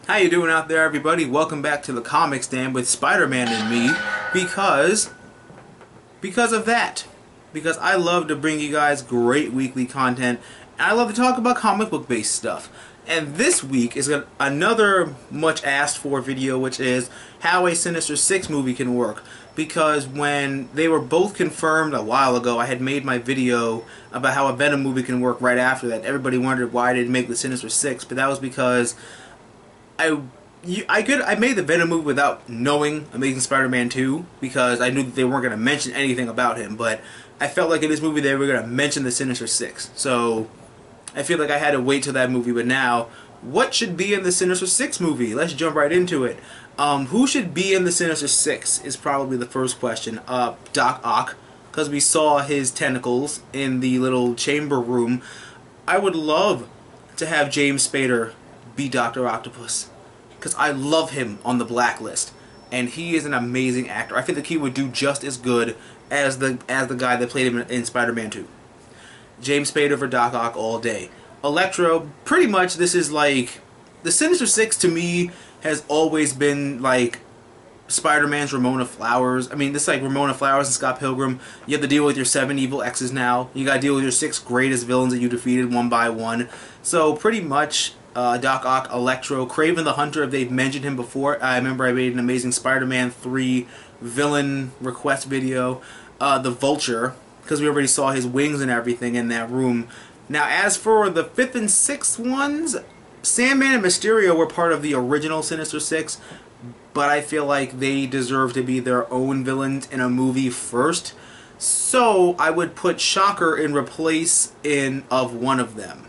How you doing out there, everybody? Welcome back to the Comic Stand with Spider-Man and me, because of that. Because I love to bring you guys great weekly content, and I love to talk about comic book based stuff. And this week is another much asked for video, which is how a Sinister 6 movie can work. Because when they were both confirmed a while ago, I had made my video about how a Venom movie can work right after that. Everybody wondered why I didn't make the Sinister 6, but that was because I made the Venom movie without knowing Amazing Spider-Man 2 because I knew that they weren't going to mention anything about him, but I felt like in this movie they were going to mention the Sinister Six. So I feel like I had to wait till that movie, but now, what should be in the Sinister Six movie? Let's jump right into it. Who should be in the Sinister Six is probably the first question. Doc Ock, because we saw his tentacles in the little chamber room. I would love to have James Spader be Dr. Octopus, because I love him on the Blacklist, and he is an amazing actor. I think that he would do just as good as the guy that played him in Spider-Man 2. James Spader for Doc Ock all day. Electro, pretty much this is like, the Sinister Six to me has always been like Spider-Man's Ramona Flowers. I mean, this is like Ramona Flowers and Scott Pilgrim. You have to deal with your 7 evil exes now. You gotta deal with your 6 greatest villains that you defeated one by one. So pretty much Doc Ock, Electro, Kraven the Hunter, if they've mentioned him before. I remember I made an Amazing Spider-Man 3 villain request video. The Vulture, because we already saw his wings and everything in that room. Now, as for the 5th and 6th ones, Sandman and Mysterio were part of the original Sinister Six, but I feel like they deserve to be their own villains in a movie first. So I would put Shocker in place of one of them.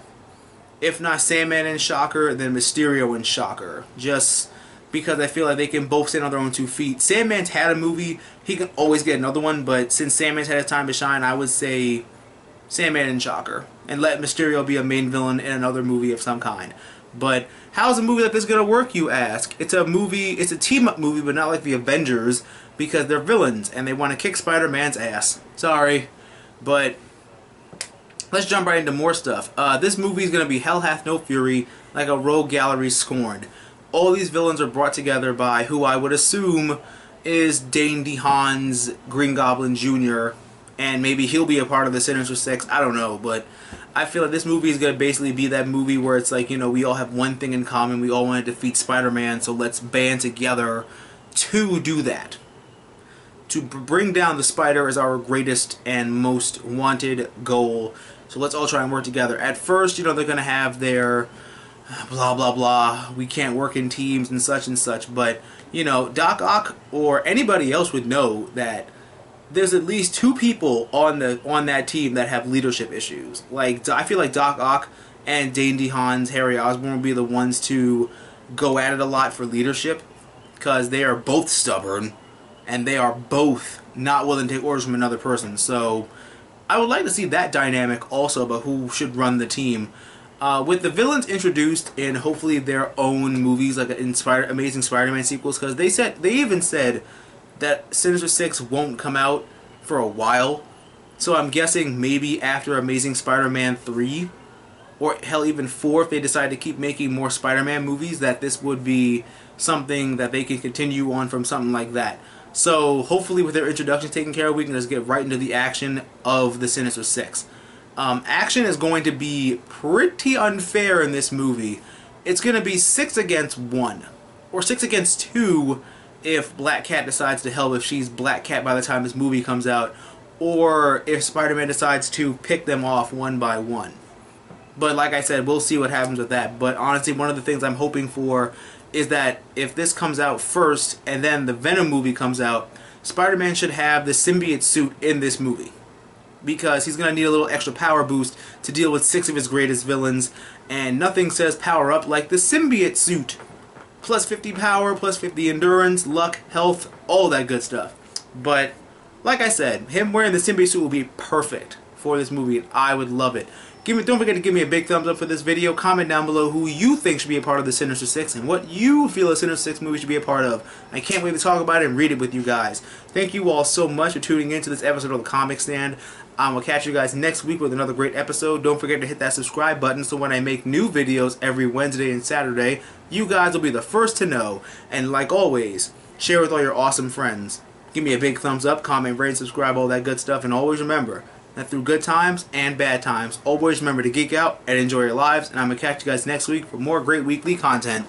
If not Sandman and Shocker, then Mysterio and Shocker. Just because I feel like they can both stand on their own 2 feet. Sandman's had a movie, he can always get another one, but since Sandman's had his time to shine, I would say Sandman and Shocker. And let Mysterio be a main villain in another movie of some kind. But how's a movie like this going to work, you ask? It's a movie, it's a team-up movie, but not like the Avengers, because they're villains, and they want to kick Spider-Man's ass. Sorry, but let's jump right into more stuff. This movie is going to be Hell Hath No Fury, like a rogue gallery scorned. All these villains are brought together by who I would assume is Dane DeHaan's Green Goblin Jr., and maybe he'll be a part of the Sinister Six. I don't know, but I feel like this movie is going to basically be that movie where it's like, you know, we all have one thing in common. We all want to defeat Spider-Man, so let's band together to do that. To bring down the Spider is our greatest and most wanted goal. So let's all try and work together. At first, you know, they're going to have their blah, blah, blah. We can't work in teams and such. But, you know, Doc Ock or anybody else would know that there's at least 2 people on that team that have leadership issues. Like, I feel like Doc Ock and Dane DeHaan's Harry Osborn will be the ones to go at it a lot for leadership, because they are both stubborn and they are both not willing to take orders from another person. So I would like to see that dynamic also about who should run the team. With the villains introduced in hopefully their own movies, like in Amazing Spider-Man sequels, because they even said that Sinister Six won't come out for a while. So I'm guessing maybe after Amazing Spider-Man 3, or hell, even 4, if they decide to keep making more Spider-Man movies, that this would be something that they can continue on from something like that. So hopefully with their introduction taken care of, we can just get right into the action of the Sinister Six. Action is going to be pretty unfair in this movie. It's going to be 6 against 1, or 6 against 2 if Black Cat decides to help if she's Black Cat by the time this movie comes out, or if Spider-Man decides to pick them off one by one. But like I said, we'll see what happens with that. But honestly, one of the things I'm hoping for is that if this comes out first and then the Venom movie comes out, Spider-Man should have the symbiote suit in this movie, because he's going to need a little extra power boost to deal with 6 of his greatest villains, and nothing says power up like the symbiote suit. Plus 50 power, plus 50 endurance, luck, health, all that good stuff. But like I said, him wearing the symbiote suit will be perfect for this movie, and I would love it. Don't forget to give me a big thumbs up for this video. Comment down below who you think should be a part of the Sinister Six and what you feel a Sinister Six movie should be a part of. I can't wait to talk about it and read it with you guys. Thank you all so much for tuning in to this episode of The Comic Stand. I'm going to catch you guys next week with another great episode. Don't forget to hit that subscribe button so when I make new videos every Wednesday and Saturday, you guys will be the first to know. And like always, share with all your awesome friends. Give me a big thumbs up, comment, rate, subscribe, all that good stuff. And always remember that through good times and bad times, always remember to geek out and enjoy your lives. And I'm going to catch you guys next week for more great weekly content.